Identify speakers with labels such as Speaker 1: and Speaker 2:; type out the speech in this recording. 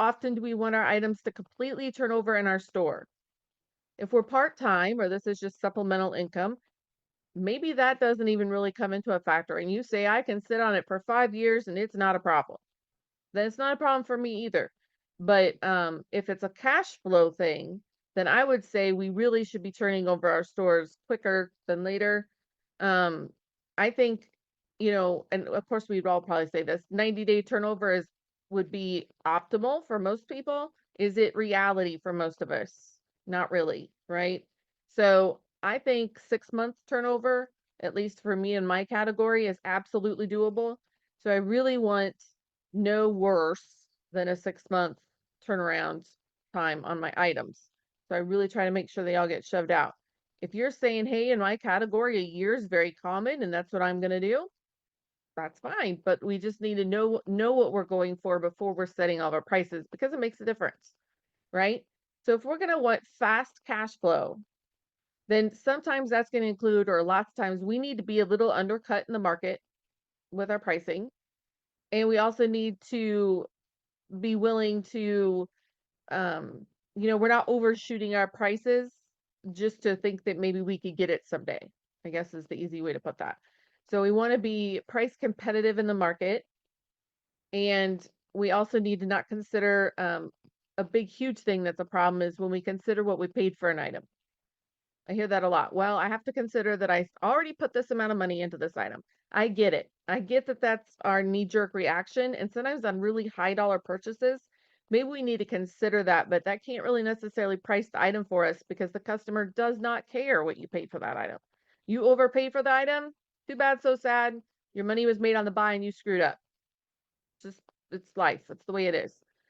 Speaker 1: often do we want our items to completely turn over in our store? If we're part-time or this is just supplemental income, maybe that doesn't even really come into a factor. And you say, I can sit on it for 5 years and it's not a problem. Then it's not a problem for me either. But if it's a cash flow thing, then I would say we really should be turning over our stores quicker than later. Um, I think, and of course we'd all probably say this, 90-day turnover is would be optimal for most people. Is it reality for most of us? Not really, right? So I think 6 months turnover, at least for me in my category, is absolutely doable. So I really want no worse than a 6 month turnaround time on my items. So I really try to make sure they all get shoved out. If you're saying, hey, in my category, a year is very common and that's what I'm going to do, that's fine. But we just need to know what we're going for before we're setting all of our prices because it makes a difference, right? So if we're going to want fast cash flow, then sometimes that's going to include, or lots of times, we need to be a little undercut in the market with our pricing. And we also need to be willing to, um, we're not overshooting our prices just to think that maybe we could get it someday, I guess is the easy way to put that. So we want to be price competitive in the market. And we also need to not consider a big, huge thing that's a problem is when we consider what we paid for an item. I hear that a lot. Well, I have to consider that I already put this amount of money into this item. I get it. I get that that's our knee-jerk reaction. And sometimes on really high dollar purchases, maybe we need to consider that, but that can't really necessarily price the item for us because the customer does not care what you paid for that item. You overpaid for the item, too bad, so sad. Your money was made on the buy and you screwed up. Just, it's life. It's the way it is.